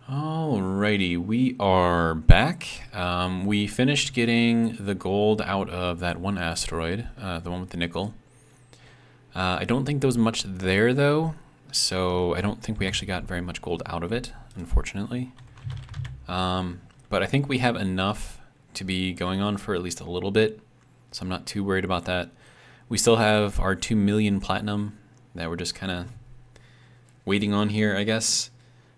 Alrighty, we are back. We finished getting the gold out of that one asteroid, the one with the nickel. I don't think there was much there though, so I don't think we actually got very much gold out of it, unfortunately. But I think we have enough to be going on for at least a little bit, so I'm not too worried about that. We still have our 2 million platinum that we're just kind of waiting on here, I guess.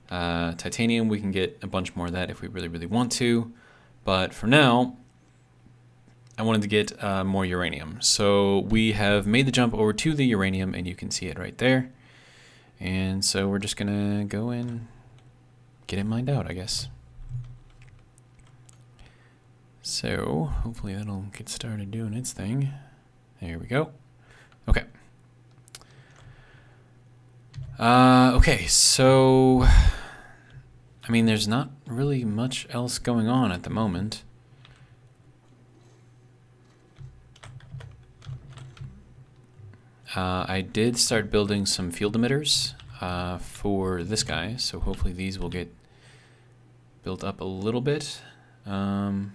Titanium, we can get a bunch more of that if we really, really want to. But for now, I wanted to get more uranium. So we have made the jump over to the uranium, and you can see it right there. And so we're just going to go and get it mined out, I guess. So hopefully that'll get started doing its thing. There we go. Okay. Okay, so, I mean, there's not really much else going on at the moment. I did start building some field emitters for this guy, so hopefully these will get built up a little bit. Yes,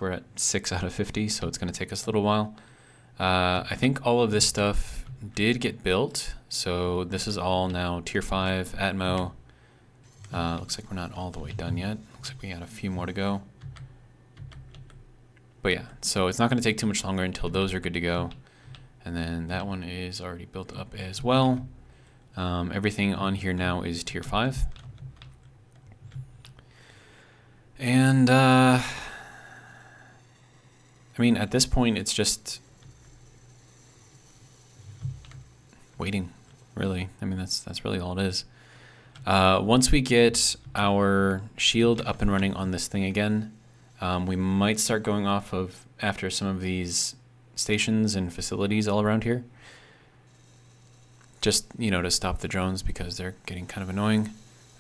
we're at 6 out of 50, so it's going to take us a little while. I think all of this stuff did get built, so this is all now tier 5 Atmo. Looks like we're not all the way done yet. Looks like we got a few more to go. But yeah, so it's not going to take too much longer until those are good to go. And then that one is already built up as well. Everything on here now is tier 5. And I mean, at this point, it's just waiting, really. I mean, that's really all it is. Once we get our shield up and running on this thing again, we might start going off of after some of these stations and facilities all around here. Just, you know, to stop the drones because they're getting kind of annoying.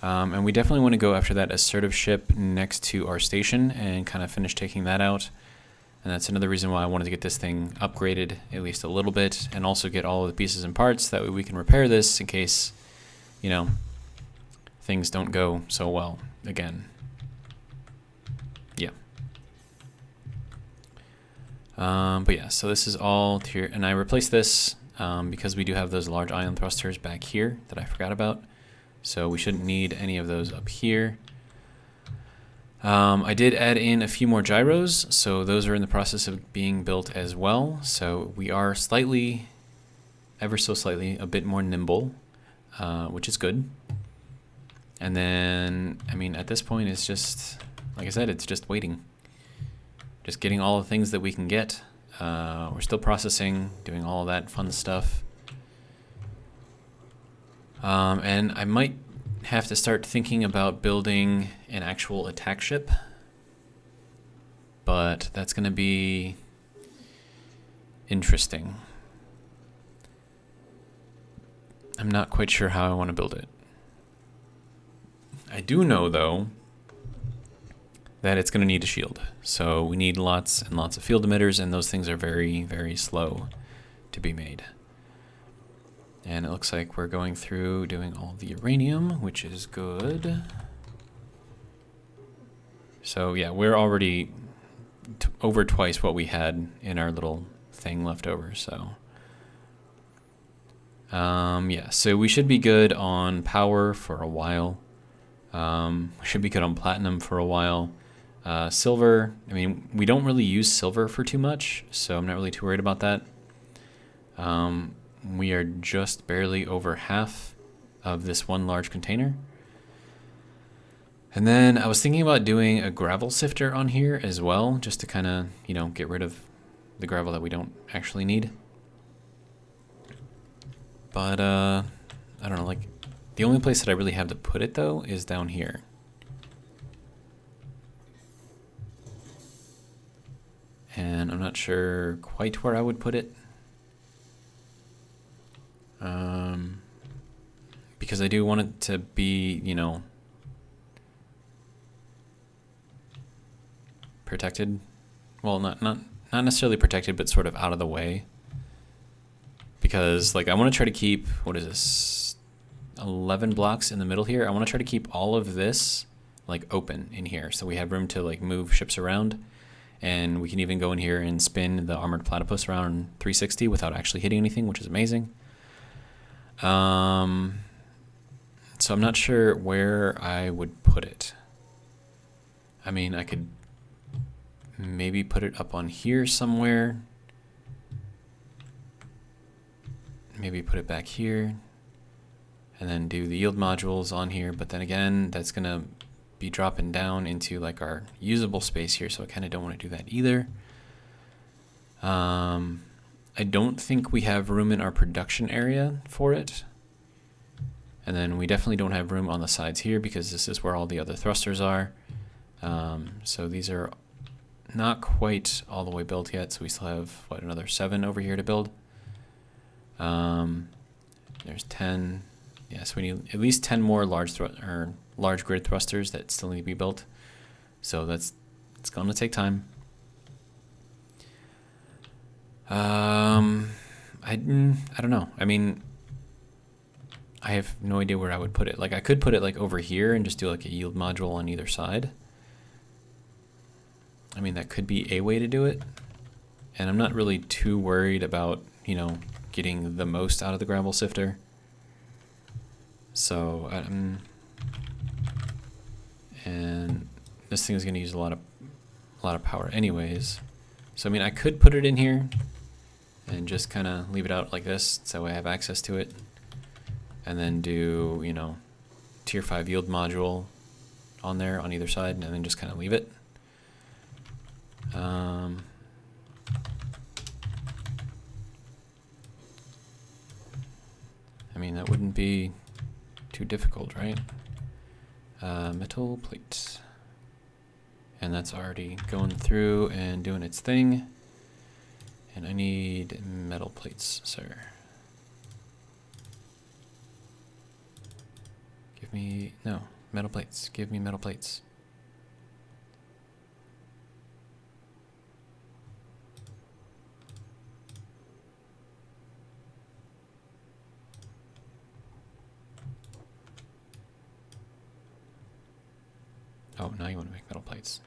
And we definitely want to go after that assertive ship next to our station and kind of finish taking that out. And that's another reason why I wanted to get this thing upgraded at least a little bit, and also get all of the pieces and parts. That way we can repair this in case, you know, things don't go so well again. Yeah. But yeah, so this is all tier, and I replaced this because we do have those large ion thrusters back here that I forgot about. So we shouldn't need any of those up here. I did add in a few more gyros, so those are in the process of being built as well. So we are slightly, ever so slightly, a bit more nimble, which is good. And then, I mean, at this point, it's just, like I said, it's just waiting. Just getting all the things that we can get. We're still processing, doing all of that fun stuff. And I might have to start thinking about building an actual attack ship, but that's going to be interesting. I'm not quite sure how I want to build it. I do know, though, that it's going to need a shield, so we need lots and lots of field emitters, and those things are very, very slow to be made. And it looks like we're going through doing all the uranium, which is good. So yeah, we're already over twice what we had in our little thing left over, so. Yeah, so we should be good on power for a while. We should be good on platinum for a while. Silver, I mean, we don't really use silver for too much, so I'm not really too worried about that. We are just barely over half of this one large container. And then I was thinking about doing a gravel sifter on here as well, just to kind of, you know, get rid of the gravel that we don't actually need. But, I don't know, like, the only place that I really have to put it, though, is down here. And I'm not sure quite where I would put it. Because I do want it to be, you know, protected. Well, not necessarily protected, but sort of out of the way. Because, like, I want to try to keep, what is this? 11 blocks in the middle here. I want to try to keep all of this like open in here, so we have room to like move ships around, and we can even go in here and spin the armored platypus around 360 without actually hitting anything, which is amazing. So I'm not sure where I would put it. I mean, I could maybe put it up on here somewhere. Maybe put it back here. And then do the yield modules on here. But then again, that's going to be dropping down into like our usable space here. So I kind of don't want to do that either. I don't think we have room in our production area for it. And then we definitely don't have room on the sides here because this is where all the other thrusters are. So these are not quite all the way built yet. So we still have, what, another 7 over here to build. There's 10. Yeah, so we need at least 10 more large grid thrusters that still need to be built. So it's going to take time. I don't know. I mean, I have no idea where I would put it. Like, I could put it like over here and just do like a yield module on either side. I mean, that could be a way to do it. And I'm not really too worried about, you know, getting the most out of the gravel sifter. So, and this thing is going to use a lot of power anyways. So, I mean, I could put it in here and just kind of leave it out like this so I have access to it. And then do, you know, tier 5 yield module on there on either side, and then just kind of leave it. I mean, that wouldn't be too difficult, right? Metal plate. And that's already going through and doing its thing. And I need metal plates, sir. Give me, no, metal plates. Give me metal plates. Oh, now you want to make metal plates.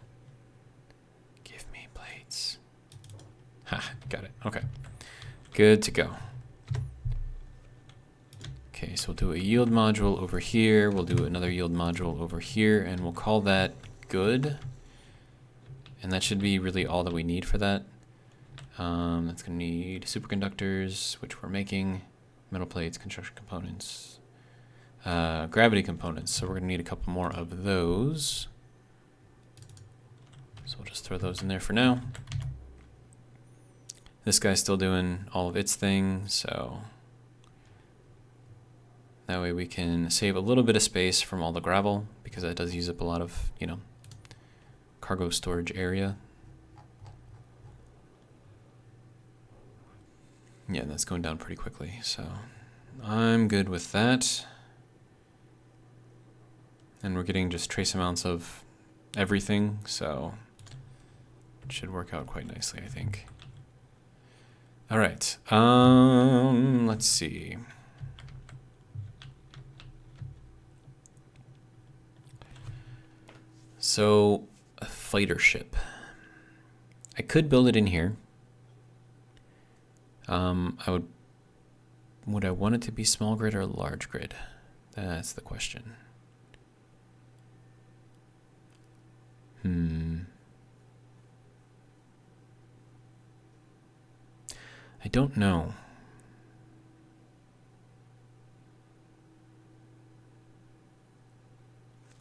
Give me plates. Ha, got it. Okay. Good to go. Okay, so we'll do a yield module over here. We'll do another yield module over here, and we'll call that good. And that should be really all that we need for that. That's going to need superconductors, which we're making, metal plates, construction components, gravity components. So we're going to need a couple more of those. So we'll just throw those in there for now. This guy's still doing all of its thing, so that way we can save a little bit of space from all the gravel, because that does use up a lot of, you know, cargo storage area. Yeah, that's going down pretty quickly, so I'm good with that. And we're getting just trace amounts of everything, so it should work out quite nicely, I think. All right, let's see. So, a fighter ship. I could build it in here. Would I want it to be small grid or large grid? That's the question. I don't know.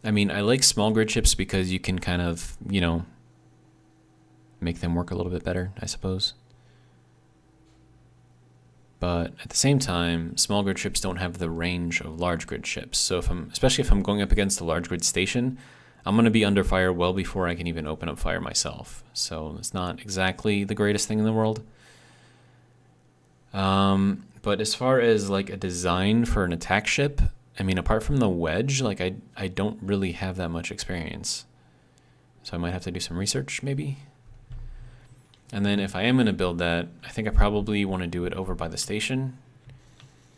I mean, I like small grid ships because you can kind of, you know, make them work a little bit better, I suppose. But at the same time, small grid ships don't have the range of large grid ships. So especially if I'm going up against a large grid station, I'm going to be under fire well before I can even open up fire myself. So it's not exactly the greatest thing in the world. But as far as like a design for an attack ship, I mean, apart from the wedge, like I don't really have that much experience. So I might have to do some research maybe. And then if I am going to build that, I think I probably want to do it over by the station.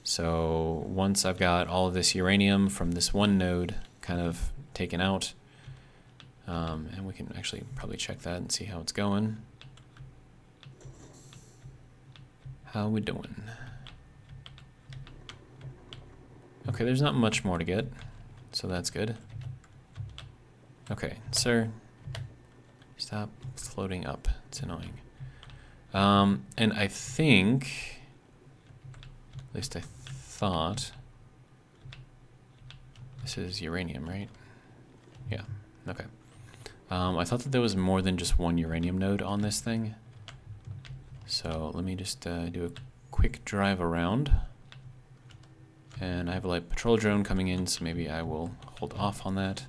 So once I've got all of this uranium from this one node kind of taken out, and we can actually probably check that and see how it's going. How we doing? Okay, there's not much more to get, so that's good. Okay, sir, stop floating up. It's annoying. And I think, at least I thought, this is uranium, right? Yeah, okay. I thought that there was more than just one uranium node on this thing. So let me just do a quick drive around. And I have a light patrol drone coming in, so maybe I will hold off on that.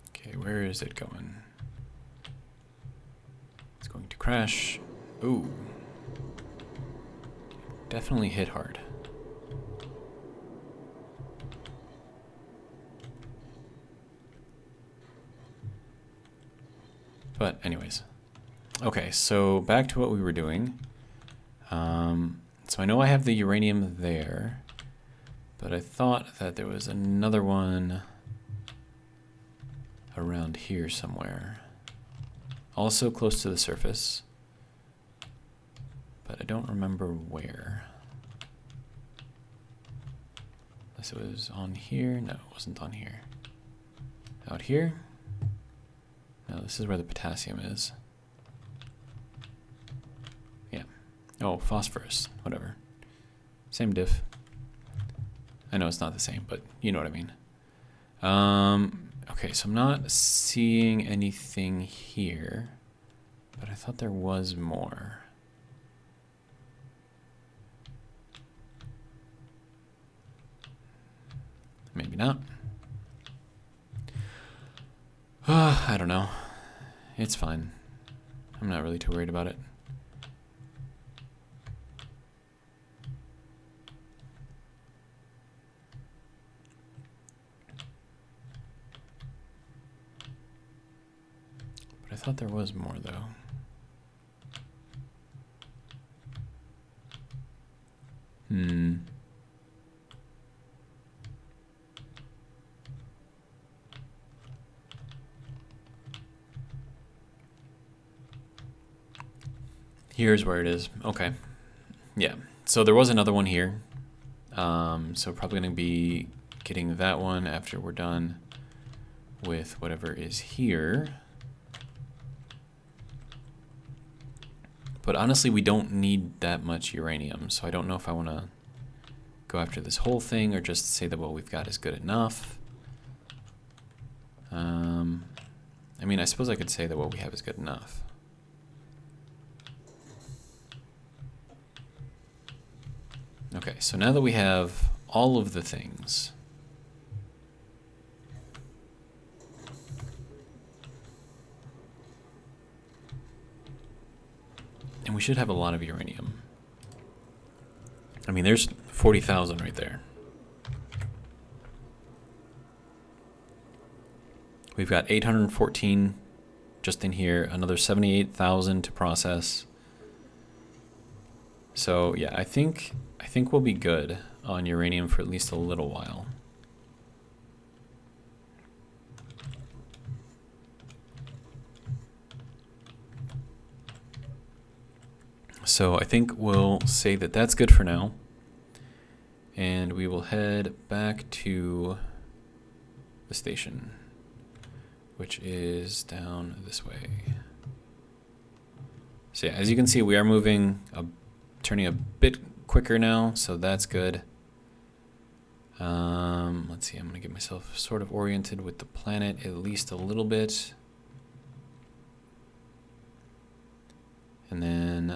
Okay, where is it going? It's going to crash. Ooh. Definitely hit hard. But anyways, okay, so back to what we were doing. So I know I have the uranium there, but I thought that there was another one around here somewhere. Also close to the surface, but I don't remember where. Unless it was on here. No, it wasn't on here. Out here? No, this is where the potassium is. Yeah. Oh, phosphorus. Whatever. Same diff. I know it's not the same, but you know what I mean. Okay, so I'm not seeing anything here, but I thought there was more. Maybe not. I don't know. It's fine. I'm not really too worried about it. But I thought there was more, though. Here's where it is. Okay. Yeah. So there was another one here. So probably going to be getting that one after we're done with whatever is here. But honestly, we don't need that much uranium, so I don't know if I want to go after this whole thing or just say that what we've got is good enough. I mean, I suppose I could say that what we have is good enough. Okay, so now that we have all of the things, and we should have a lot of uranium. I mean, there's 40,000 right there. We've got 814 just in here, another 78,000 to process. So yeah, I think we'll be good on uranium for at least a little while. So I think we'll say that that's good for now. And we will head back to the station, which is down this way. So yeah, as you can see, we are moving, turning a bit quicker now, so that's good. Let's see, I'm gonna get myself sort of oriented with the planet at least a little bit. And then,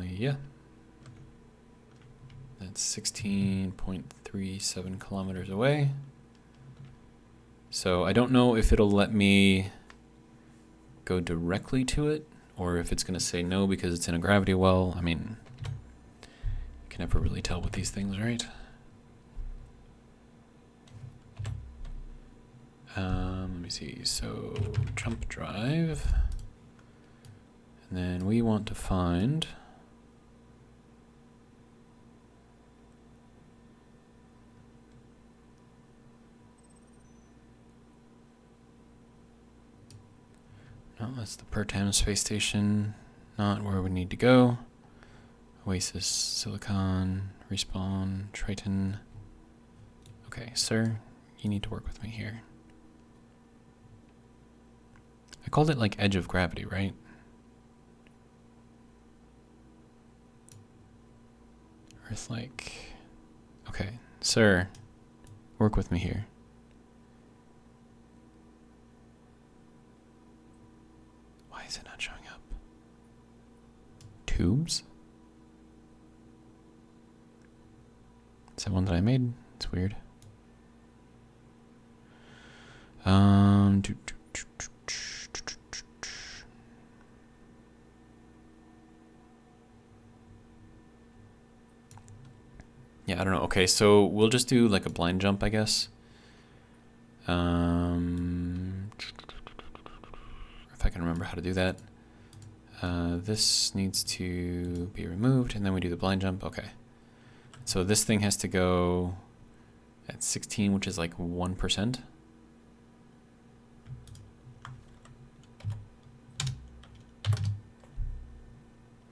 yeah. That's 16.37 kilometers away. So I don't know if it'll let me go directly to it, or if it's gonna say no because it's in a gravity well. I mean, you can never really tell with these things, right? Let me see. So jump drive. And then we want to find no, that's the Pertam space station, not where we need to go. Oasis, Silicon, Respawn, Triton. Okay, sir, you need to work with me here. I called it like edge of gravity, right? Earth-like. Okay, sir, work with me here. Why is it not showing up? Tubes? Is that one that I made? It's weird. Yeah, I don't know. Okay, so we'll just do like a blind jump, I guess. If I can remember how to do that. This needs to be removed, and then we do the blind jump. Okay. So this thing has to go at 16, which is like 1%.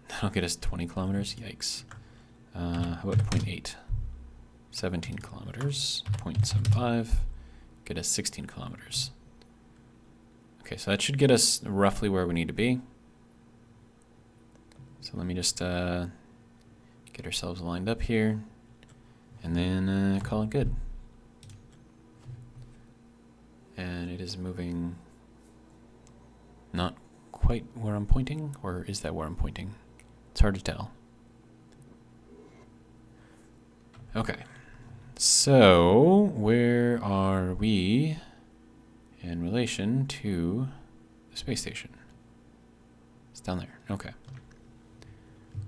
That'll get us 20 kilometers. Yikes. How about 0.8? 17 kilometers. 0.75. Get us 16 kilometers. Okay, so that should get us roughly where we need to be. So let me just get ourselves lined up here, and then call it good. And it is moving not quite where I'm pointing, or is that where I'm pointing? It's hard to tell. Okay, so where are we in relation to the space station? It's down there. Okay.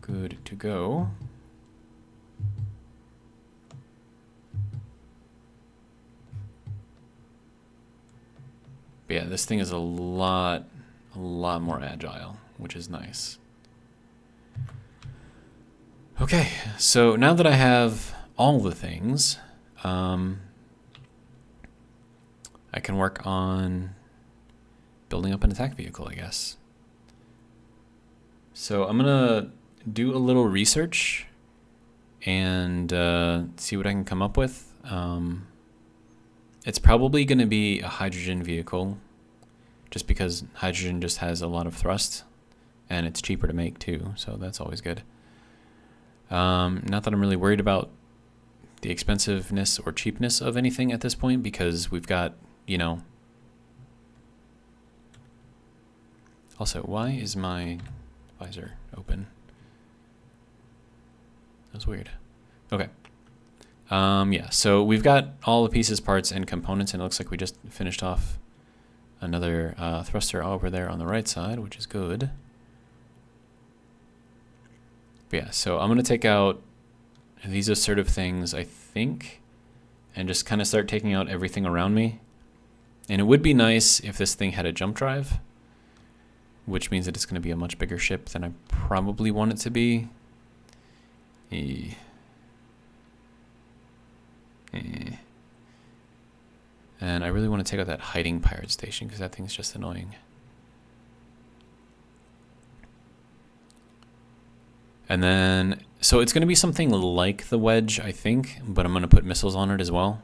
Good to go. But yeah, this thing is a lot more agile, which is nice. Okay, so now that I have all the things, I can work on building up an attack vehicle, I guess. So I'm gonna do a little research and see what I can come up with. It's probably going to be a hydrogen vehicle, just because hydrogen just has a lot of thrust, and it's cheaper to make too, so that's always good. Not that I'm really worried about the expensiveness or cheapness of anything at this point, because we've got, you know... Also, why is my visor open? That's weird. Okay. Yeah, so we've got all the pieces, parts, and components, and it looks like we just finished off another thruster over there on the right side, which is good. But yeah, so I'm going to take out these assertive things, I think, and just kind of start taking out everything around me. And it would be nice if this thing had a jump drive, which means that it's going to be a much bigger ship than I probably want it to be. And I really want to take out that hiding pirate station, because that thing's just annoying. And then, so it's going to be something like the Wedge, I think, but I'm going to put missiles on it as well.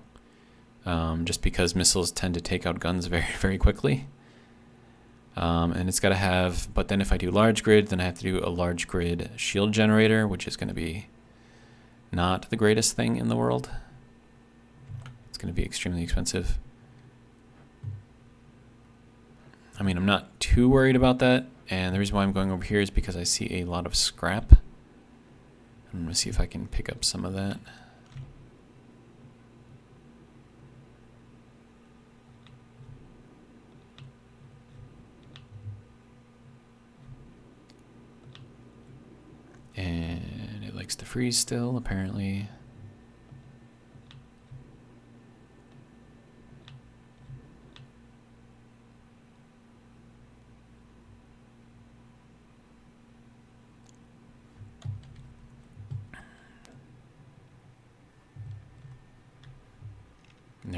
Just because missiles tend to take out guns very, very quickly. And it's got to have, but then if I do large grid, then I have to do a large grid shield generator, which is going to be not the greatest thing in the world. It's going to be extremely expensive. I mean, I'm not too worried about that, and the reason why I'm going over here is because I see a lot of scrap. I'm going to see if I can pick up some of that. And it likes to freeze still, apparently.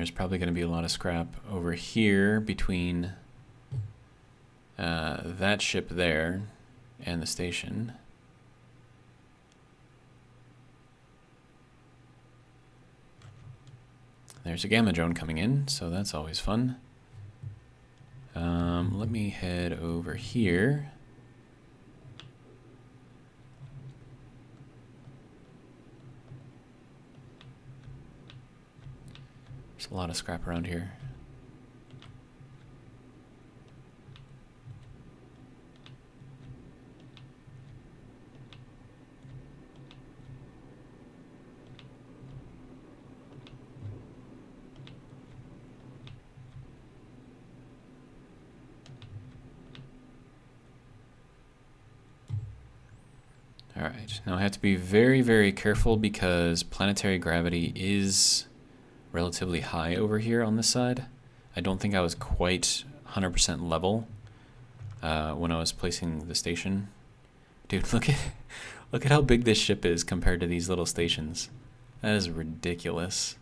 there's probably going to be a lot of scrap over here between that ship there and the station. There's a gamma drone coming in, so that's always fun. Let me head over here. There's a lot of scrap around here. Alright, now I have to be very, very careful because planetary gravity is relatively high over here on this side. I don't think I was quite 100% level when I was placing the station. Dude, look at how big this ship is compared to these little stations. That is ridiculous.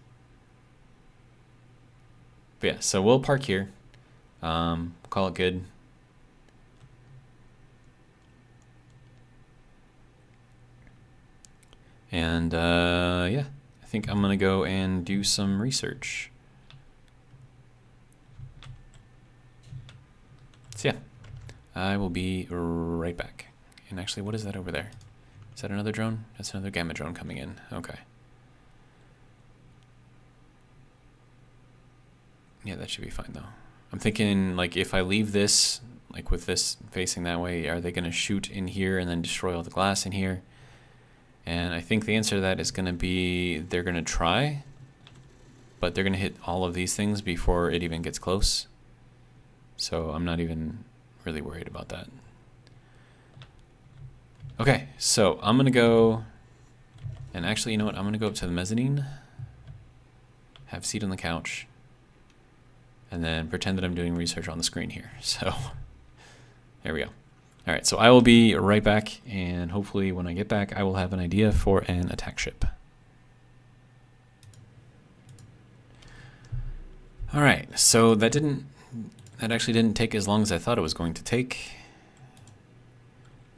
But yeah, so we'll park here. Call it good. And yeah, I think I'm gonna go and do some research. So yeah, I will be right back. And actually, what is that over there? Is that another drone? That's another gamma drone coming in. Okay. Yeah, that should be fine though. I'm thinking like if I leave this, like with this facing that way, are they gonna shoot in here and then destroy all the glass in here? And I think the answer to that is going to be they're going to try, but they're going to hit all of these things before it even gets close. So I'm not even really worried about that. Okay, so I'm going to go, and actually, you know what? I'm going to go up to the mezzanine, have a seat on the couch, and then pretend that I'm doing research on the screen here. So there we go. All right, so I will be right back, and hopefully when I get back, I will have an idea for an attack ship. All right, so that actually didn't take as long as I thought it was going to take.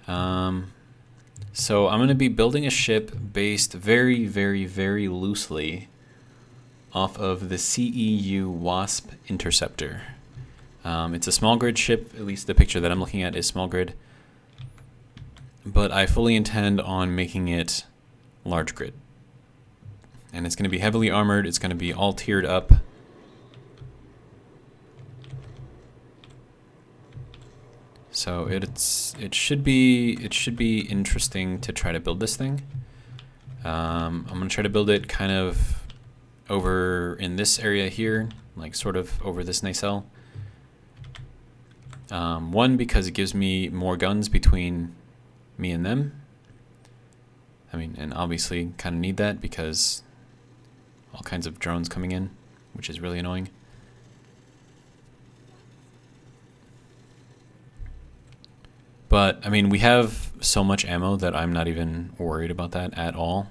So I'm going to be building a ship based very, very, very loosely off of the CEU Wasp Interceptor. It's a small grid ship, at least the picture that I'm looking at is small grid. But I fully intend on making it large grid. And it's going to be heavily armored, it's going to be all tiered up. So it should be interesting to try to build this thing. I'm going to try to build it kind of over in this area here, like sort of over this nacelle. One, because it gives me more guns between me and them. I mean, and obviously kind of need that because all kinds of drones coming in, which is really annoying. But, I mean, we have so much ammo that I'm not even worried about that at all.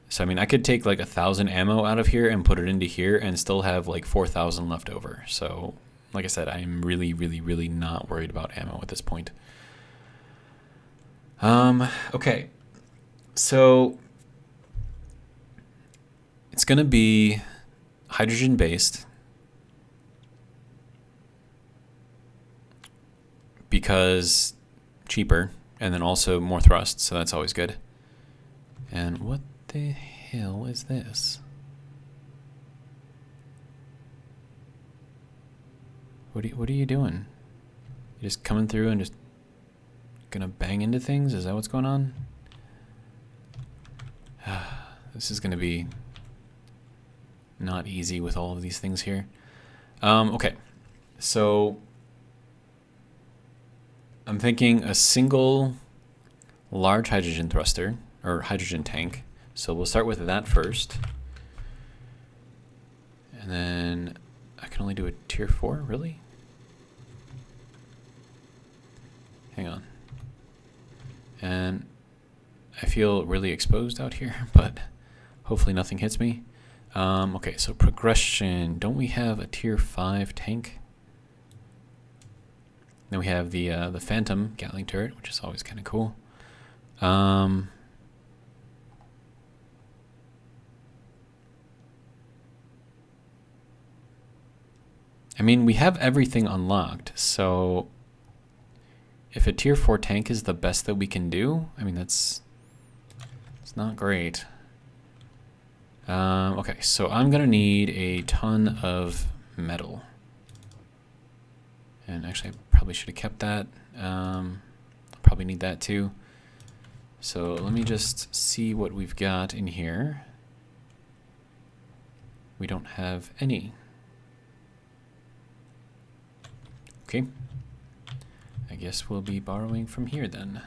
So, I mean, I could take like 1,000 ammo out of here and put it into here and still have like 4,000 left over. So, like I said, I'm really, really, really not worried about ammo at this point. Okay. So, it's going to be hydrogen-based because cheaper and then also more thrust, so that's always good. And what the hell is this? What are you doing? You just coming through and just gonna bang into things? Is that what's going on? This is gonna be not easy with all of these things here. Okay, so I'm thinking a single large hydrogen thruster or hydrogen tank. So we'll start with that first. And then I can only do a tier 4, really? Hang on. And I feel really exposed out here, but hopefully nothing hits me. Okay, so progression. Don't we have a tier 5 tank? Then we have the Phantom Gatling turret, which is always kind of cool. I mean, we have everything unlocked, so if a tier 4 tank is the best that we can do, I mean, it's not great. Okay, so I'm gonna need a ton of metal. And actually, I probably should have kept that. Probably need that too. So let me just see what we've got in here. We don't have any. Okay. I guess we'll be borrowing from here then.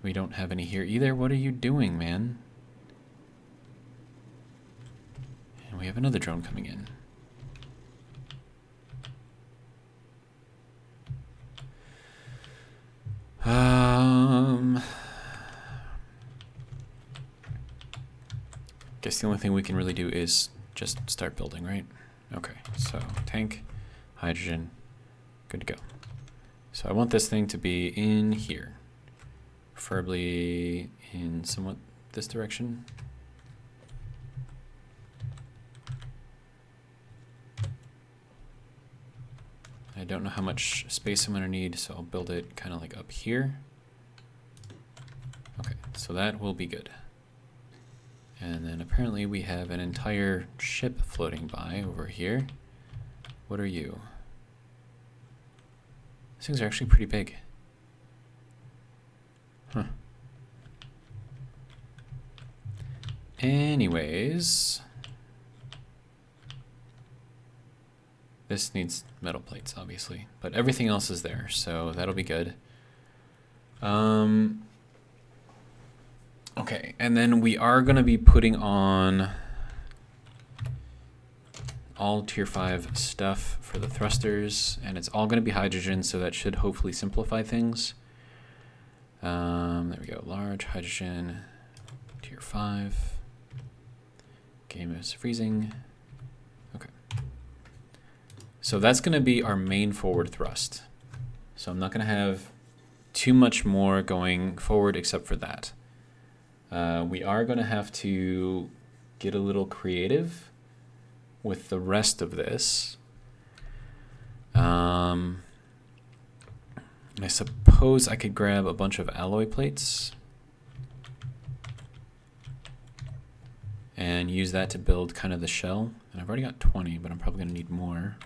We don't have any here either. What are you doing, man? And we have another drone coming in. Guess the only thing we can really do is just start building, right? Okay, so tank, hydrogen, good to go. So I want this thing to be in here, preferably in somewhat this direction. I don't know how much space I'm gonna need, so I'll build it kind of like up here. Okay, so that will be good. And then apparently we have an entire ship floating by over here. What are you? These things are actually pretty big. Huh. Anyways, this needs metal plates, obviously, but everything else is there, so that'll be good. Okay, and then we are going to be putting on all tier 5 stuff for the thrusters, and it's all going to be hydrogen, so that should hopefully simplify things. There we go, large hydrogen, tier 5. Game is freezing. Okay. So that's going to be our main forward thrust. So I'm not going to have too much more going forward except for that. We are going to have to get a little creative with the rest of this. I suppose I could grab a bunch of alloy plates and use that to build kind of the shell. And I've already got 20, but I'm probably going to need more.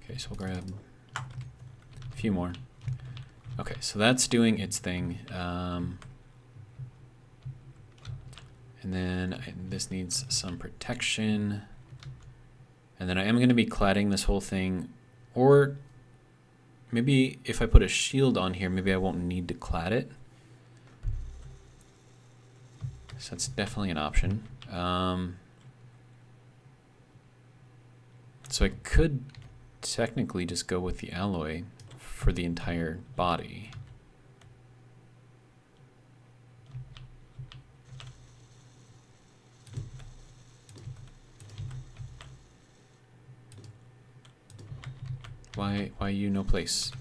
Okay, so we'll grab a few more. Okay, so that's doing its thing. And then this needs some protection. And then I am going to be cladding this whole thing. Or maybe if I put a shield on here, maybe I won't need to clad it. So that's definitely an option. So I could technically just go with the alloy for the entire body. Why you no place?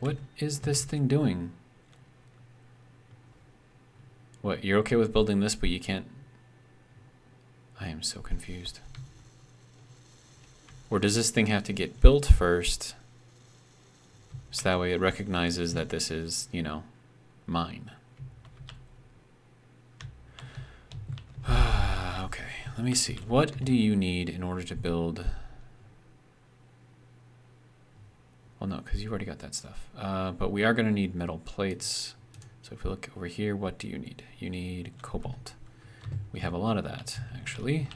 What is this thing doing? What, you're okay with building this, but you can't? I am so confused. Or does this thing have to get built first, so that way it recognizes that this is, you know, mine? Okay, let me see. What do you need in order to build? Well, no, because you've already got that stuff. But we are going to need metal plates. So if we look over here, what do you need? You need cobalt. We have a lot of that, actually.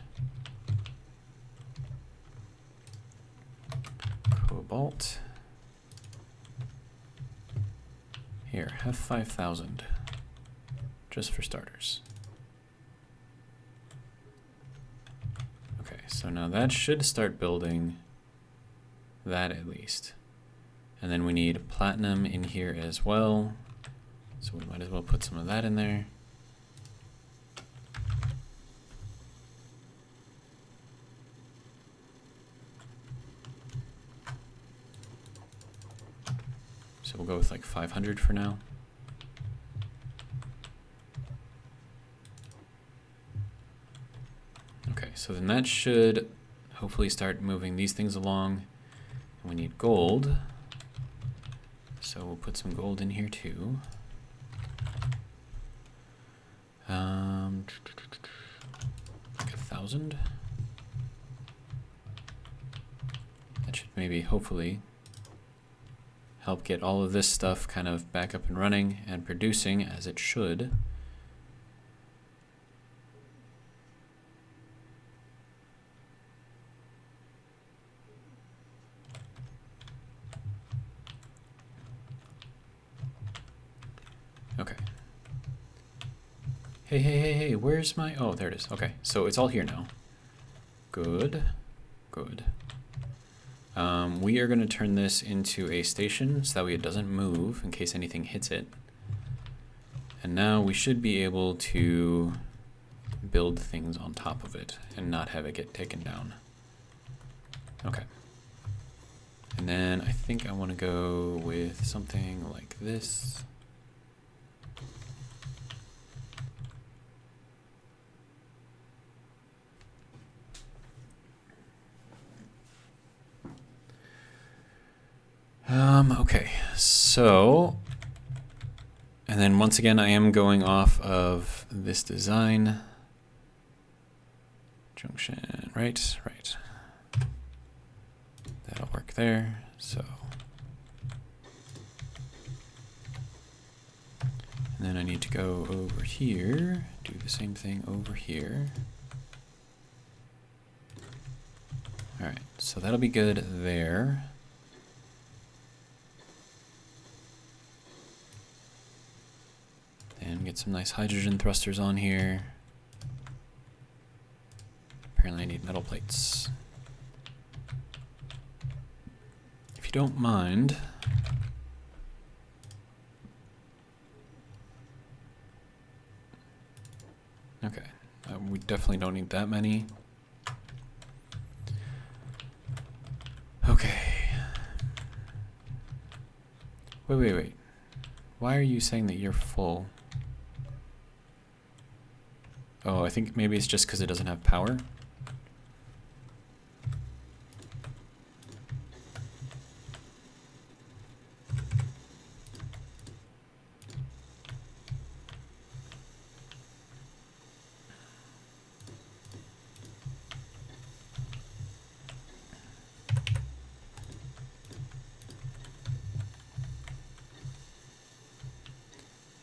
Cobalt. Here, have 5,000. Just for starters. Okay, so now that should start building that at least. And then we need platinum in here as well. So we might as well put some of that in there. So we'll go with like 500 for now. Okay, so then that should hopefully start moving these things along. And we need gold. So we'll put some gold in here too. Like 1,000. That should maybe, hopefully, help get all of this stuff kind of back up and running and producing as it should. Okay. Hey, where's my... Oh, there it is. Okay, so it's all here now. Good. Good. We are going to turn this into a station so that way it doesn't move in case anything hits it. And now we should be able to build things on top of it and not have it get taken down. Okay. And then I think I want to go with something like this. Okay, so, and then once again, I am going off of this design. Junction, right. That'll work there, so. And then I need to go over here, do the same thing over here. All right, so that'll be good there. And get some nice hydrogen thrusters on here. Apparently I need metal plates. If you don't mind, okay, we definitely don't need that many. Okay. Wait. Why are you saying that you're full? Oh, I think maybe it's just because it doesn't have power.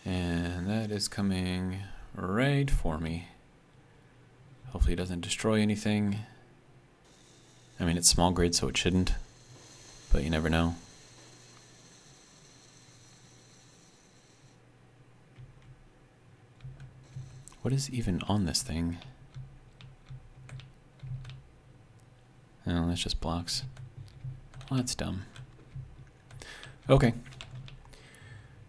And that is coming right for me. Hopefully it doesn't destroy anything. I mean, it's small grid, so it shouldn't, but you never know. What is even on this thing? Oh, that's just blocks. Well, that's dumb. Okay.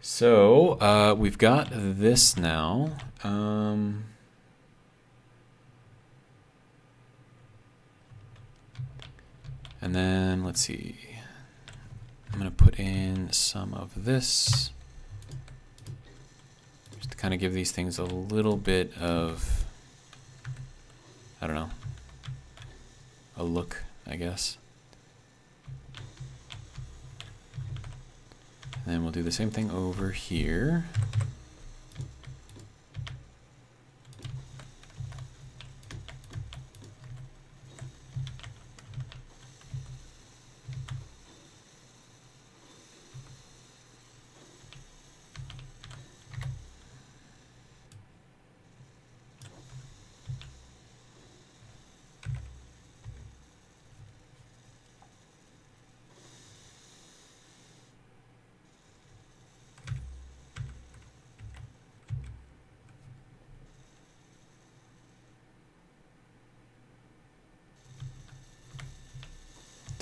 So, we've got this now. And then, let's see. I'm going to put in some of this. Just to kind of give these things a little bit of, I don't know, a look, I guess. And then we'll do the same thing over here.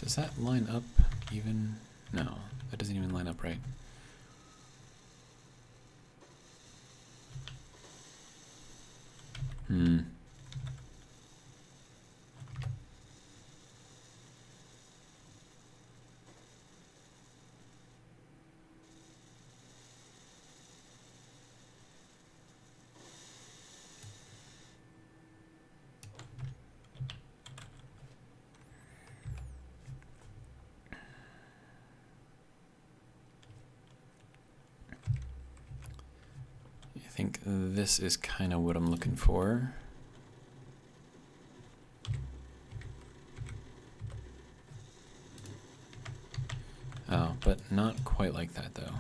Does that line up even? No, that doesn't even line up right. I think this is kind of what I'm looking for. Oh, but not quite like that though.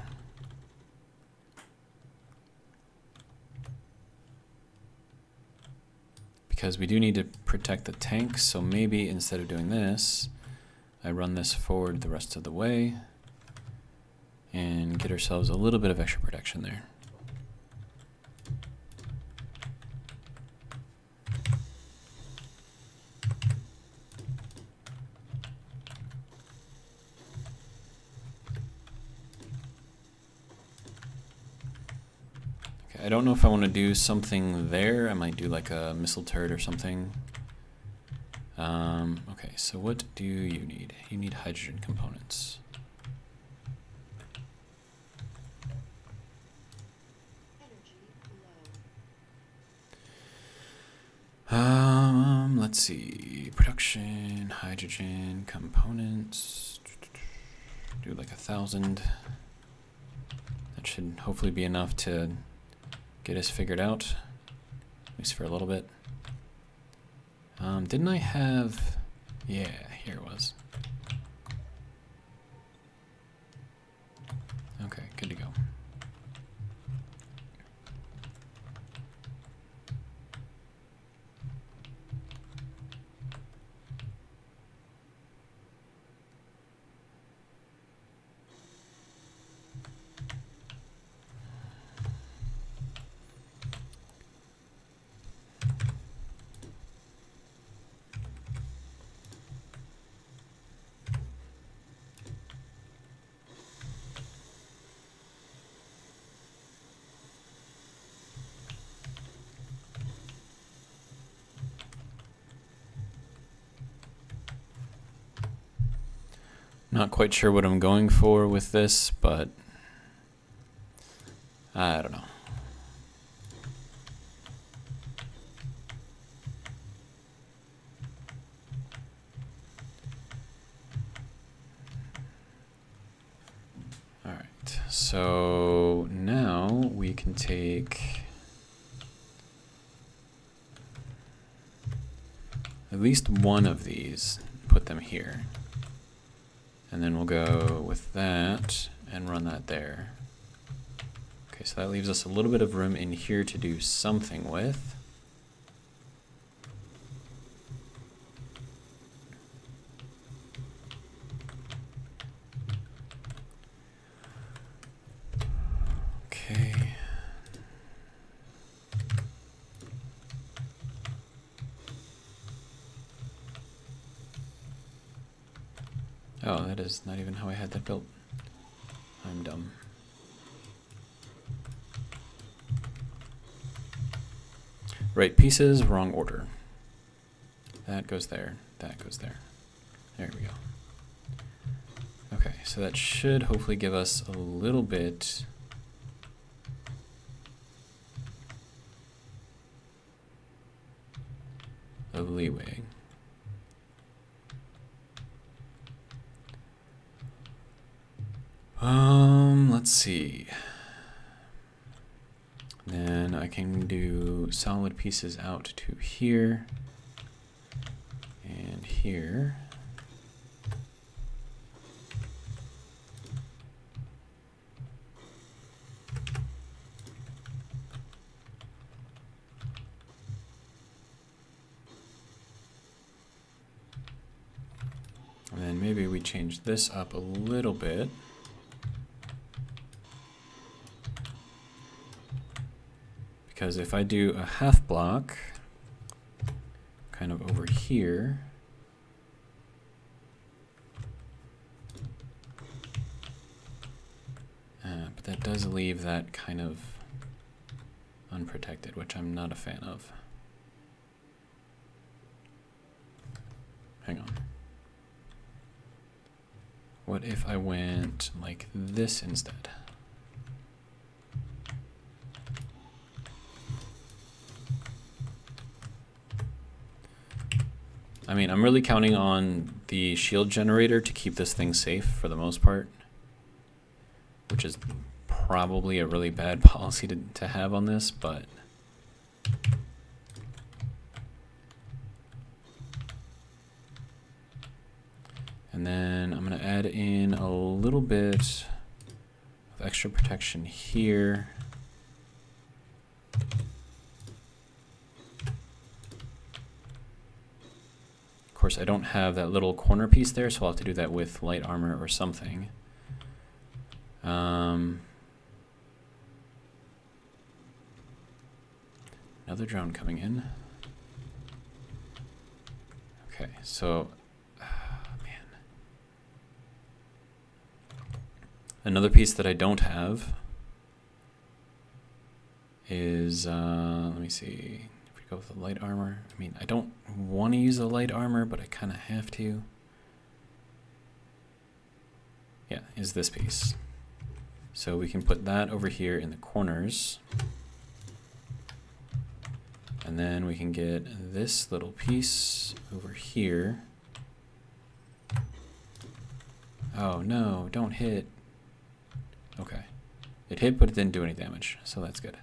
Because we do need to protect the tank, so maybe instead of doing this, I run this forward the rest of the way and get ourselves a little bit of extra protection there. I don't know if I want to do something there. I might do like a missile turret or something. Okay, so what do you need? You need hydrogen components. Let's see. Production, hydrogen components. Do like 1,000. That should hopefully be enough to get us figured out, at least for a little bit. Didn't I have, yeah, here it was. Okay, good to go. Not quite sure what I'm going for with this, but I don't know. All right, so now we can take at least one of these, put them here. And then we'll go with that and run that there. Okay, so that leaves us a little bit of room in here to do something with. Okay. Oh, that is not even how I had that built. I'm dumb. Right pieces, wrong order. That goes there, that goes there. There we go. Okay, so that should hopefully give us a little bit of leeway. Let's see. Then I can do solid pieces out to here and here. And then maybe we change this up a little bit. Because if I do a half block, kind of over here, that does leave that kind of unprotected, which I'm not a fan of. Hang on. What if I went like this instead? I mean, I'm really counting on the shield generator to keep this thing safe for the most part, which is probably a really bad policy to have on this, but and then I'm going to add in a little bit of extra protection here. Of course, I don't have that little corner piece there, so I'll have to do that with light armor or something. Another drone coming in. Okay, so, man. Another piece that I don't have is, let me see, if we go with the light armor. I mean, I don't want to use the light armor, but I kind of have to. Yeah, is this piece. So we can put that over here in the corners. And then we can get this little piece over here. Oh no, don't hit. Okay. It hit, but it didn't do any damage, so that's good.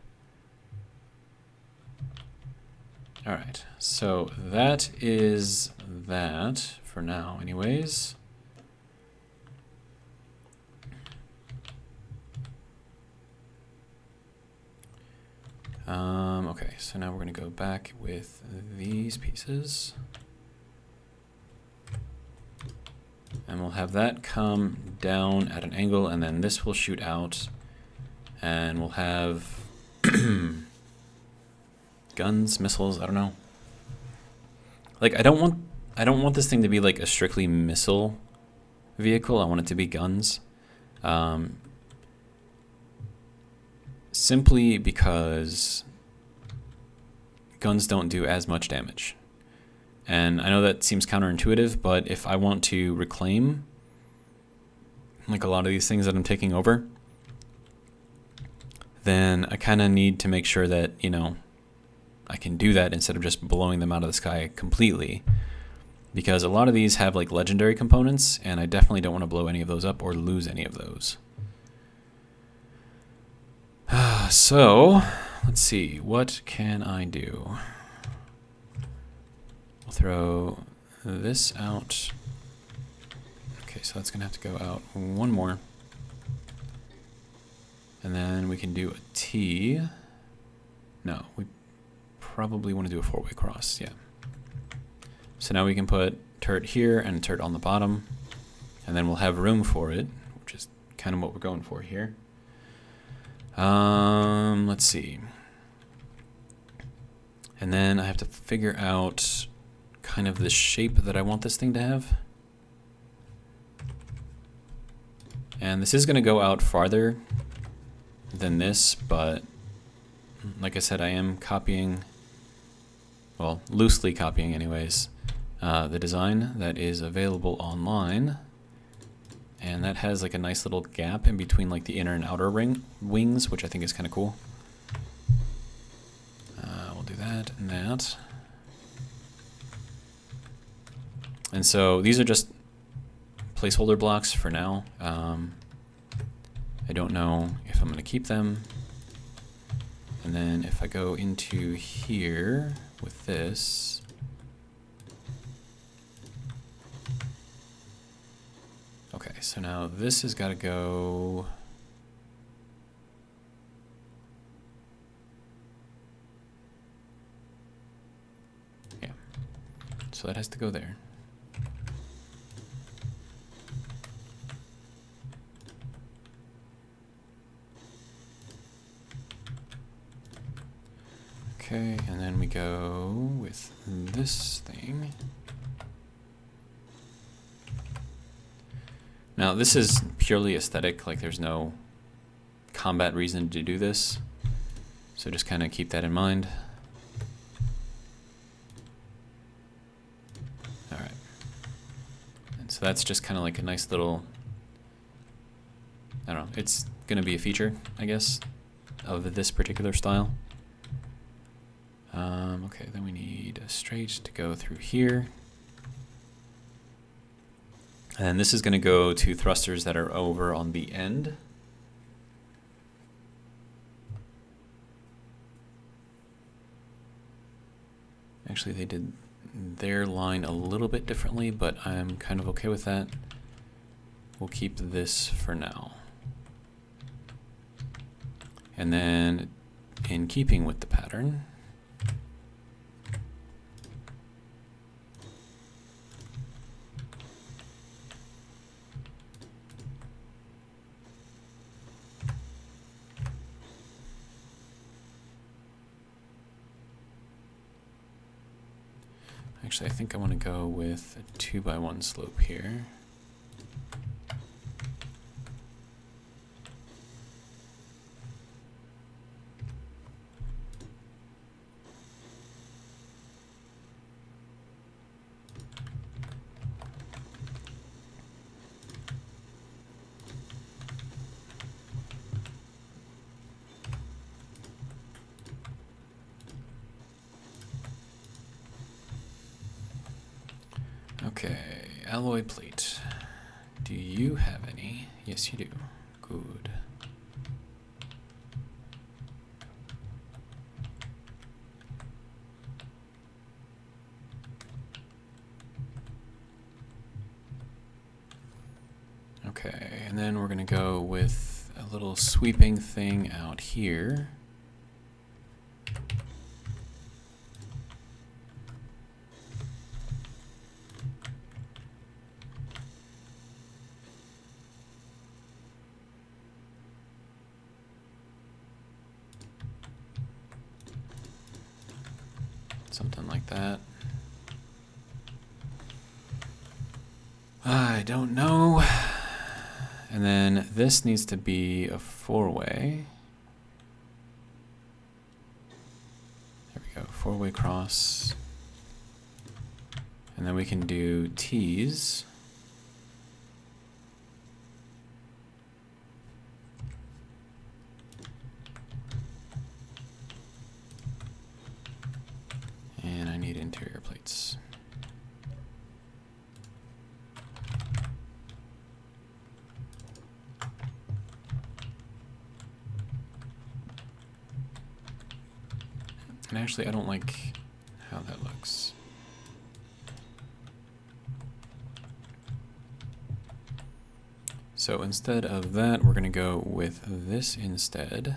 Alright, so that is that for now anyways. Okay, so now we're going to go back with these pieces. And we'll have that come down at an angle, and then this will shoot out. And we'll have guns, missiles, I don't know. Like I don't want this thing to be like a strictly missile vehicle. I want it to be guns. Simply because guns don't do as much damage. And I know that seems counterintuitive, but if I want to reclaim like a lot of these things that I'm taking over, then I kind of need to make sure that, you know, I can do that instead of just blowing them out of the sky completely. Because a lot of these have like legendary components, and I definitely don't want to blow any of those up or lose any of those. So, let's see, what can I do? We'll throw this out. Okay, so that's going to have to go out one more. And then we can do a T. No, we probably want to do a four-way cross, yeah. So now we can put turret here and turret on the bottom. And then we'll have room for it, which is kind of what we're going for here. Let's see. And then I have to figure out kind of the shape that I want this thing to have. And this is going to go out farther than this, but like I said, I am copying, well, loosely copying anyways, the design that is available online. And that has like a nice little gap in between like the inner and outer wings, which I think is kind of cool. We'll do that and that. And so these are just placeholder blocks for now. I don't know if I'm going to keep them. And then if I go into here with this, okay, so now this has got to go. Yeah, so that has to go there. Okay, and then we go with this thing. Now this is purely aesthetic, like there's no combat reason to do this. So just kind of keep that in mind. All right. And so that's just kind of like a nice little, I don't know, it's going to be a feature, I guess, of this particular style. Okay, then we need a straight to go through here. And this is going to go to thrusters that are over on the end. Actually, they did their line a little bit differently, but I'm kind of okay with that. We'll keep this for now. And then, in keeping with the pattern, actually, I think I want to go with a 2x1 slope here. Okay, alloy plate. Do you have any? Yes, you do. Good. Okay, and then we're going to go with a little sweeping thing out here. Something like that. I don't know. And then this needs to be a 4-way. There we go, 4-way cross. And then we can do T's. And I need interior plates. And actually, I don't like how that looks. So instead of that, we're going to go with this instead.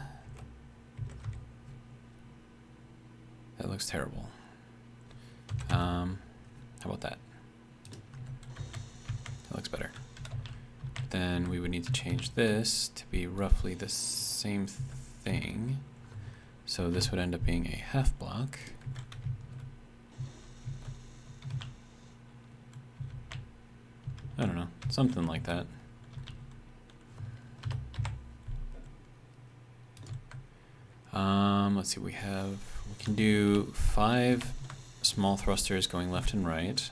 That looks terrible. How about that? That looks better. Then we would need to change this to be roughly the same thing. So this would end up being a half block. I don't know, something like that. Let's see, we can do 5 small thrusters going left and right.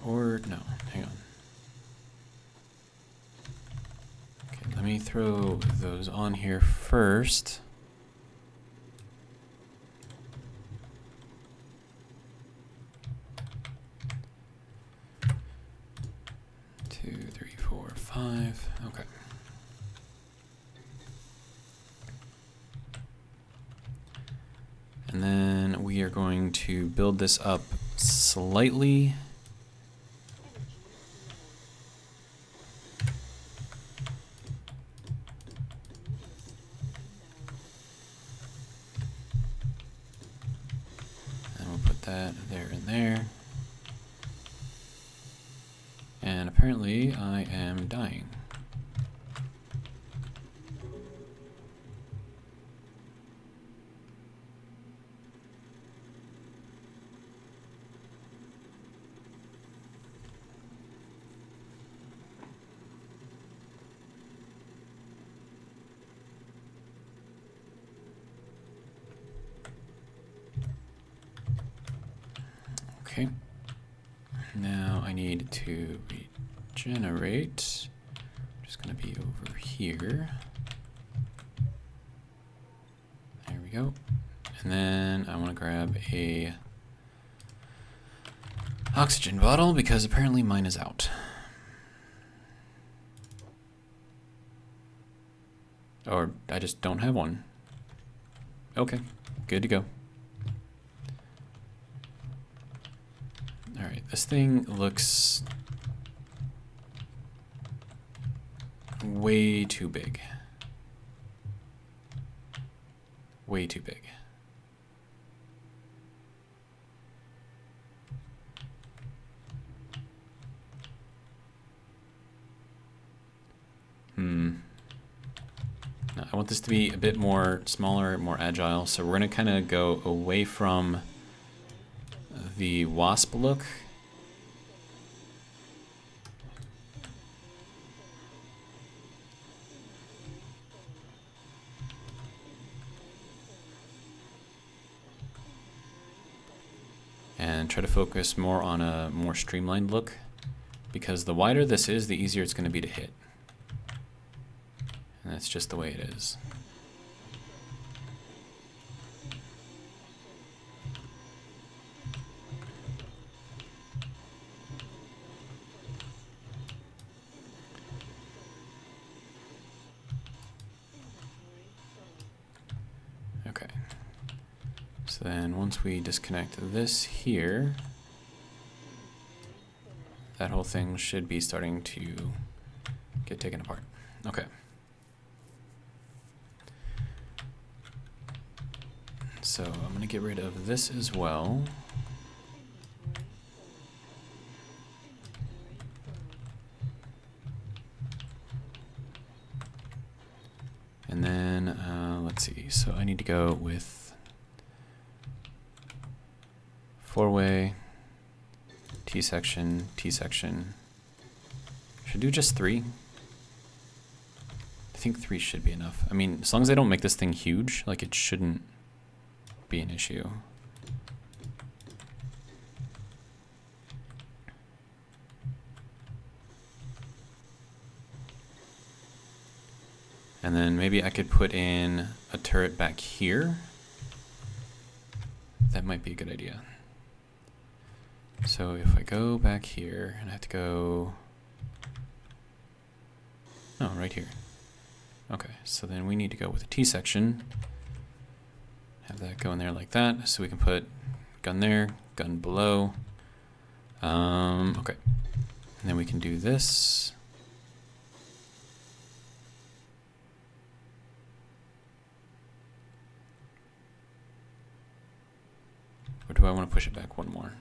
Or, no, hang on. Okay, let me throw those on here first. Okay. And then we are going to build this up slightly. And we'll put that there and there. And apparently I am dying. Okay. Now I need to regenerate. I'm just going to be over here. There we go. And then I want to grab a oxygen bottle because apparently mine is out. Or I just don't have one. Okay, good to go. All right, this thing looks way too big. Way too big. I want this to be a bit more smaller, more agile. So we're going to kind of go away from the wasp look. And try to focus more on a more streamlined look, because the wider this is, the easier it's going to be to hit. And that's just the way it is. Okay. So then once we disconnect this here, that whole thing should be starting to get taken apart. Okay. So I'm going to get rid of this as well. And then, let's see. So I need to go with 4-way, T-section, T-section. Should do just 3. I think 3 should be enough. I mean, as long as I don't make this thing huge, like it shouldn't be an issue. And then maybe I could put in a turret back here. That might be a good idea. So if I go back here, and I have to go... Oh, right here. Okay, so then we need to go with a T-section. Have that go in there like that, so we can put gun there, gun below. Okay. And then we can do this. Or do I want to push it back one more?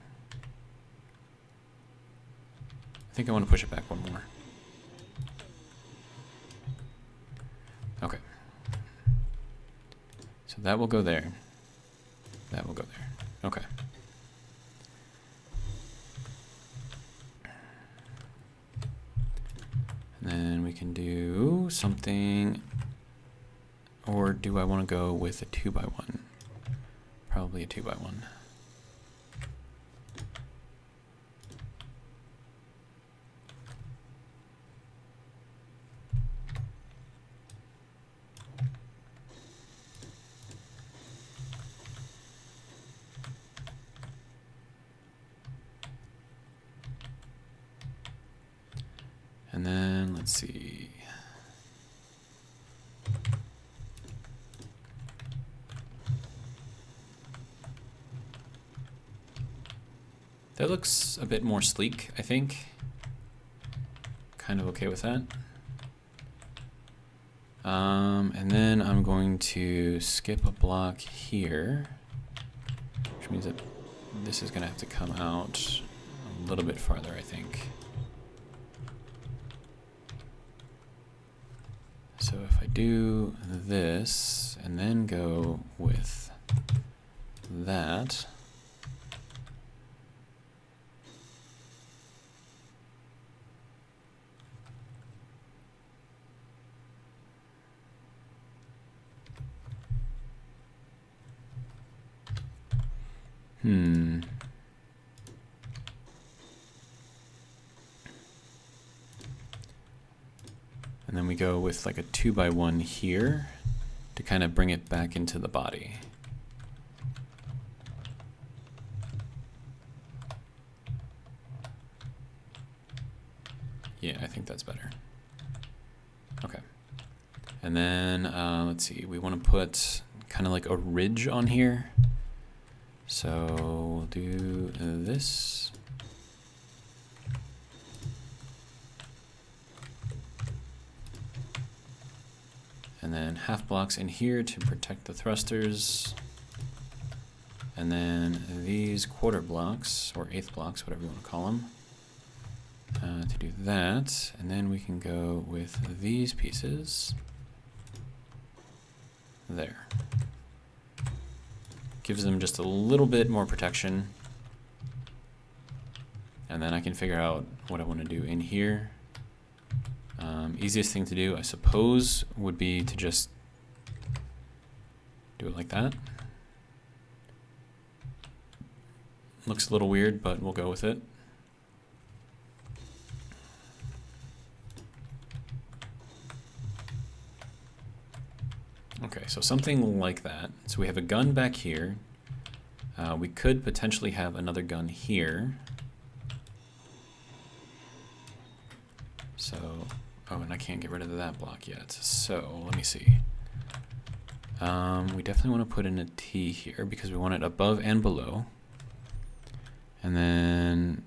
I think I want to push it back one more. Okay. So that will go there. That will go there. Okay. And then we can do something, or do I want to go with a 2x1? Probably a 2x1. And then let's see. That looks a bit more sleek, I think. Kind of okay with that. And then I'm going to skip a block here, which means that this is going to have to come out a little bit farther, I think. So if I do this and then go with that, we go with like a 2x1 here to kind of bring it back into the body. Yeah, I think that's better. Okay. And then, let's see, we want to put kind of like a ridge on here. So we'll do this. And then half blocks in here to protect the thrusters. And then these quarter blocks, or eighth blocks, whatever you want to call them, to do that. And then we can go with these pieces. There. Gives them just a little bit more protection. And then I can figure out what I want to do in here. Easiest thing to do, I suppose, would be to just do it like that. Looks a little weird, but we'll go with it. Okay, so something like that. So we have a gun back here. We could potentially have another gun here. So, oh, and I can't get rid of that block yet. So let me see. We definitely want to put in a T here because we want it above and below. And then,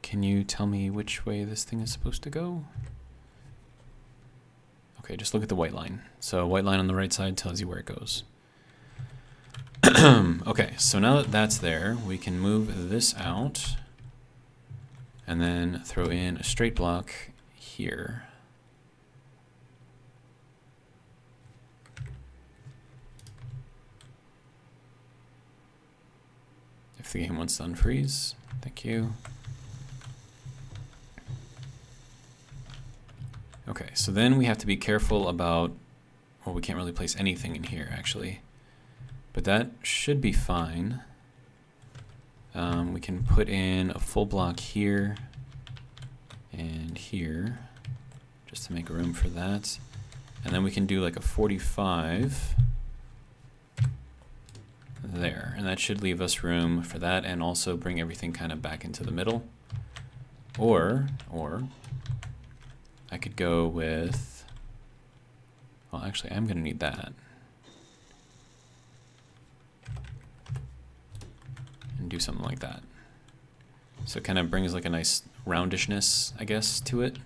can you tell me which way this thing is supposed to go? Okay, just look at the white line. So white line on the right side tells you where it goes. Okay, so now that that's there, we can move this out and then throw in a straight block here. If the game wants to unfreeze, thank you. Okay, so then we have to be careful about, well, we can't really place anything in here actually, but that should be fine. We can put in a full block here and here just to make room for that. And then we can do like a 45 there, and that should leave us room for that and also bring everything kind of back into the middle. Or I could go with, well, actually I'm gonna need that. And do something like that. So it kind of brings like a nice roundishness, I guess, to it.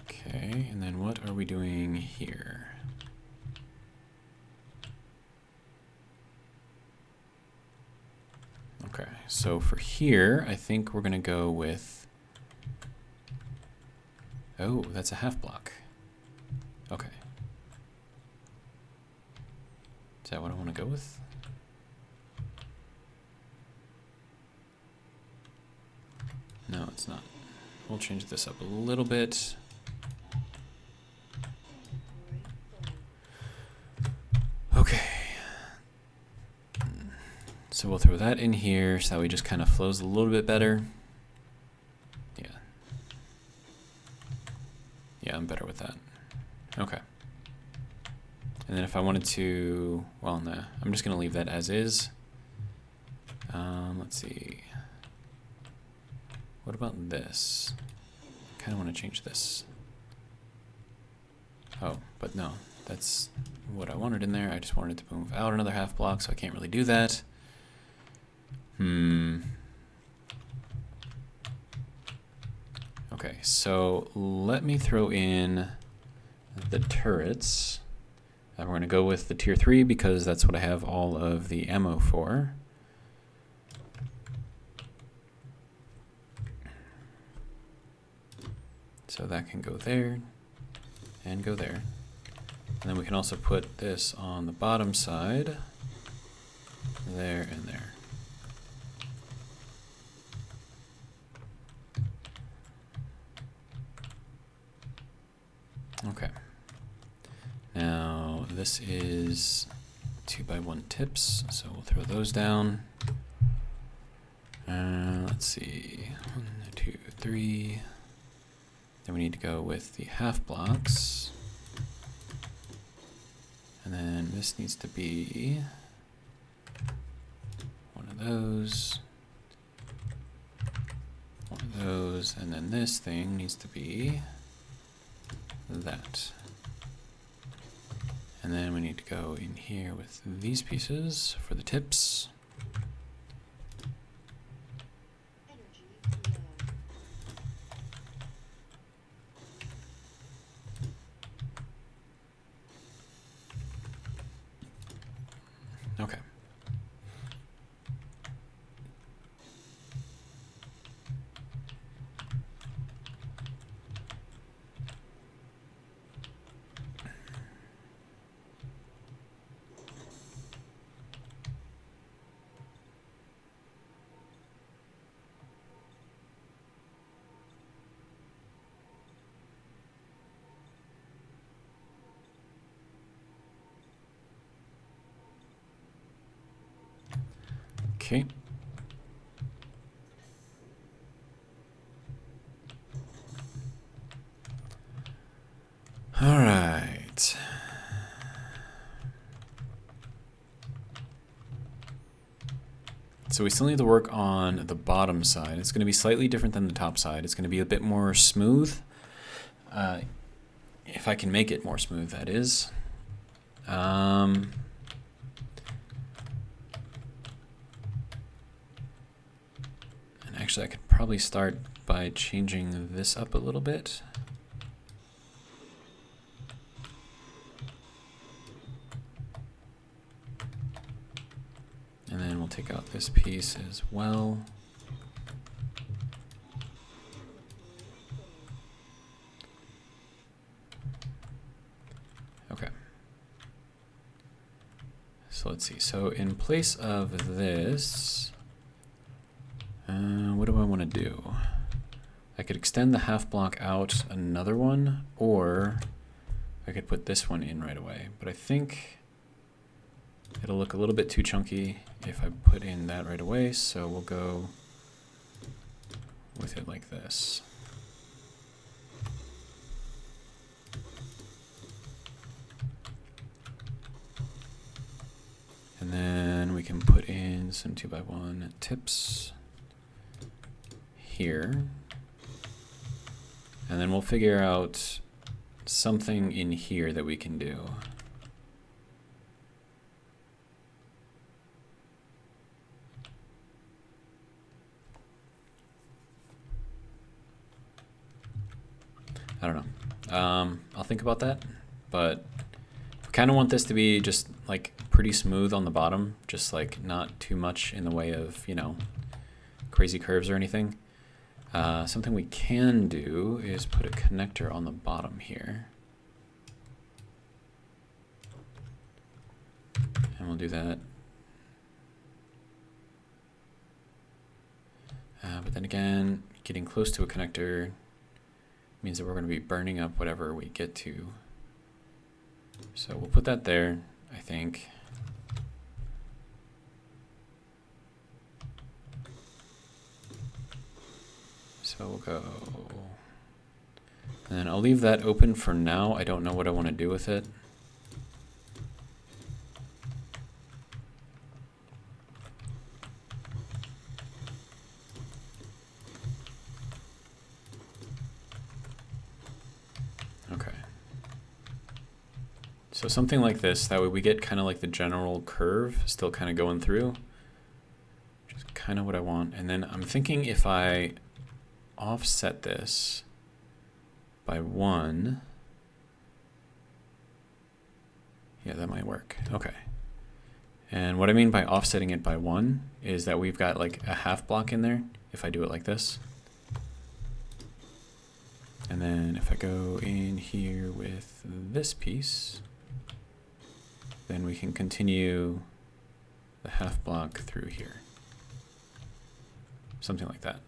Okay, and then what are we doing here? Okay, so for here, I think we're gonna go with, oh, that's a half block. Okay. Is that what I want to go with? No, it's not. We'll change this up a little bit. Okay. So we'll throw that in here so that we just kind of flows a little bit better. Yeah. Yeah, I'm better with that. Okay. And then if I wanted to, well, nah, I'm just going to leave that as is. Let's see. What about this? I kind of want to change this. Oh, but no, that's what I wanted in there. I just wanted to move out another half block, so I can't really do that. Okay, so let me throw in the turrets. We're going to go with the tier 3 because that's what I have all of the ammo for. So that can go there and go there. And then we can also put this on the bottom side, there and there. Okay. Now this is 2x1 tips, so we'll throw those down. Let's see, 1, 2, 3. Then we need to go with the half blocks. And then this needs to be one of those, and then this thing needs to be that. And then we need to go in here with these pieces for the tips. Okay. Okay. All right. So we still need to work on the bottom side. It's going to be slightly different than the top side. It's going to be a bit more smooth. If I can make it more smooth, that is. And actually, I could probably start by changing this up a little bit. And then we'll take out this piece as well. Okay. So let's see. So in place of this, what do I want to do? I could extend the half block out another one, or I could put this one in right away. But I think it'll look a little bit too chunky if I put in that right away, so we'll go with it like this. And then we can put in some 2x1 tips here. And then we'll figure out something in here that we can do. I don't know. I'll think about that, but I kind of want this to be just like pretty smooth on the bottom, just like not too much in the way of, you know, crazy curves or anything. Something we can do is put a connector on the bottom here. And we'll do that. But then again, getting close to a connector means that we're going to be burning up whatever we get to. So we'll put that there, I think. So we'll go, and then I'll leave that open for now. I don't know what I want to do with it. Okay. So something like this, that way we get kind of like the general curve still kind of going through, which is kind of what I want. And then I'm thinking if I offset this by 1, yeah, that might work. Okay. And what I mean by offsetting it by 1 is that we've got like a half block in there if I do it like this. And then if I go in here with this piece, then we can continue the half block through here. Something like that.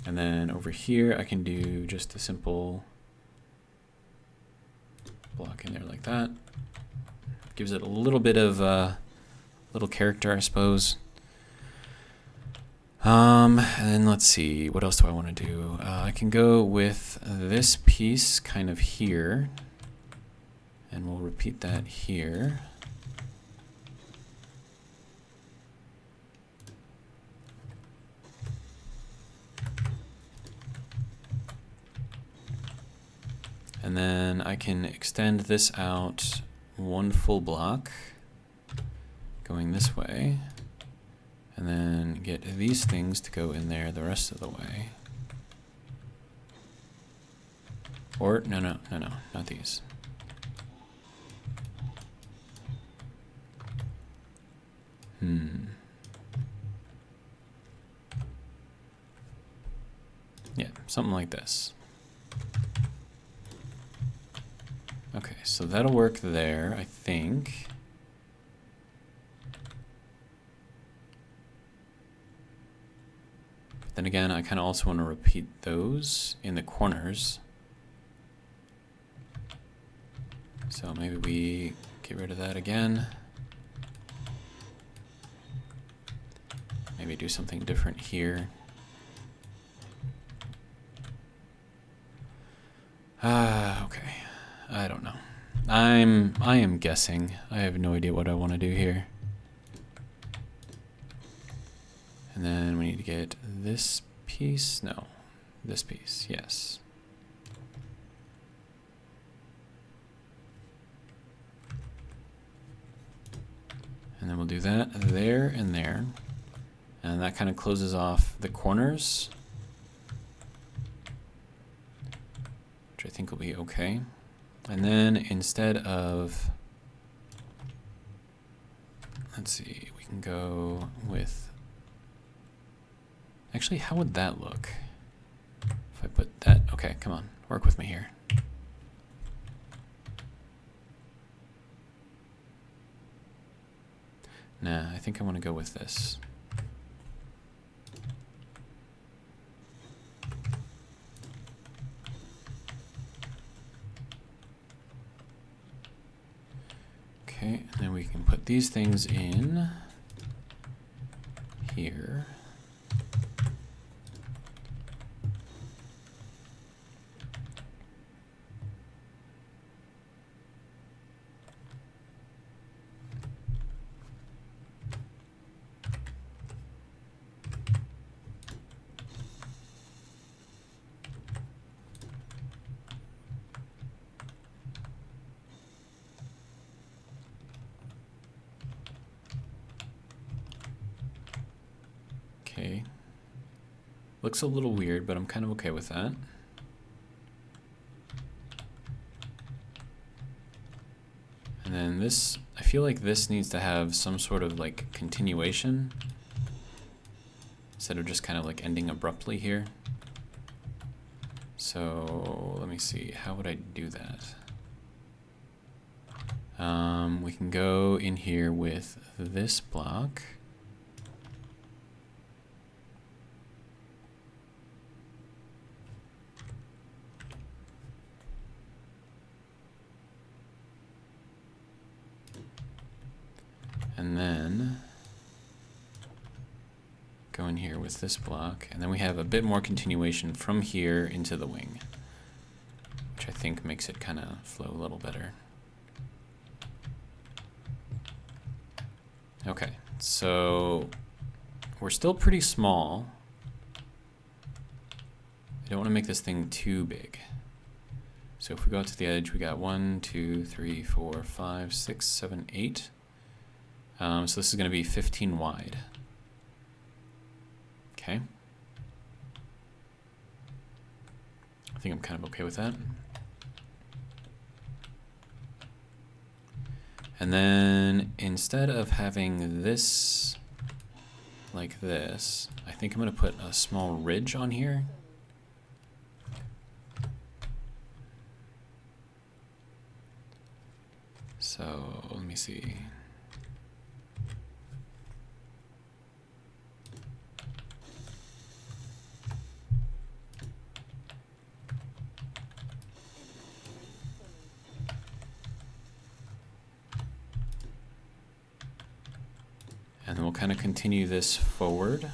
And then over here, I can do just a simple block in there like that. Gives it a little bit of little character, I suppose. And then let's see, what else do I want to do? I can go with this piece kind of here, and we'll repeat that here. And then I can extend this out one full block, going this way, and then get these things to go in there the rest of the way. Or, no, not these. Yeah, something like this. Okay, so that'll work there, I think. But then again, I kind of also want to repeat those in the corners. So maybe we get rid of that again. Maybe do something different here. Okay. I don't know. I am guessing. I have no idea what I want to do here. And then we need to get this piece. No, this piece. Yes. And then we'll do that there and there. And that kind of closes off the corners, which I think will be okay. And then instead of, let's see, we can go with, actually, how would that look? If I put that, okay, come on, work with me here. Nah, I think I want to go with this. Okay, and then we can put these things in here. Okay. Looks a little weird, but I'm kind of okay with that. And then this, I feel like this needs to have some sort of like continuation instead of just kind of like ending abruptly here. So let me see, how would I do that? We can go in here with this block. And then go in here with this block, and then we have a bit more continuation from here into the wing, which I think makes it kind of flow a little better. Okay, so we're still pretty small. I don't want to make this thing too big. So if we go out to the edge, we got 1, 2, 3, 4, 5, 6, 7, 8. So this is going to be 15 wide. Okay. I think I'm kind of okay with that. And then instead of having this like this, I think I'm going to put a small ridge on here. So let me see. And then we'll kind of continue this forward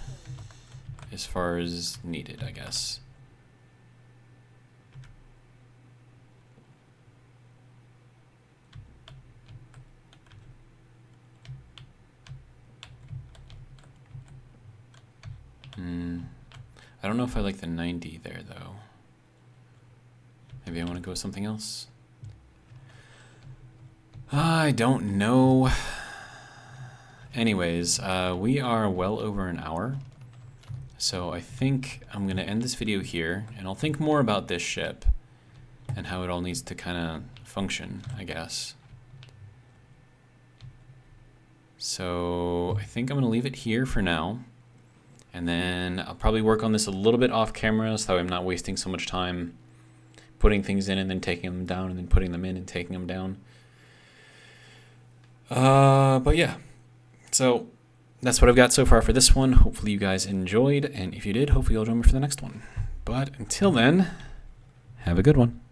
as far as needed, I guess. I don't know if I like the 90 there, though. Maybe I want to go with something else. I don't know. Anyways, we are well over an hour. So I think I'm going to end this video here, and I'll think more about this ship and how it all needs to kind of function, I guess. So I think I'm going to leave it here for now. And then I'll probably work on this a little bit off camera so that I'm not wasting so much time putting things in and then taking them down and then putting them in and taking them down. But yeah, so that's what I've got so far for this one. Hopefully you guys enjoyed, and if you did, hopefully you'll join me for the next one. But until then, have a good one.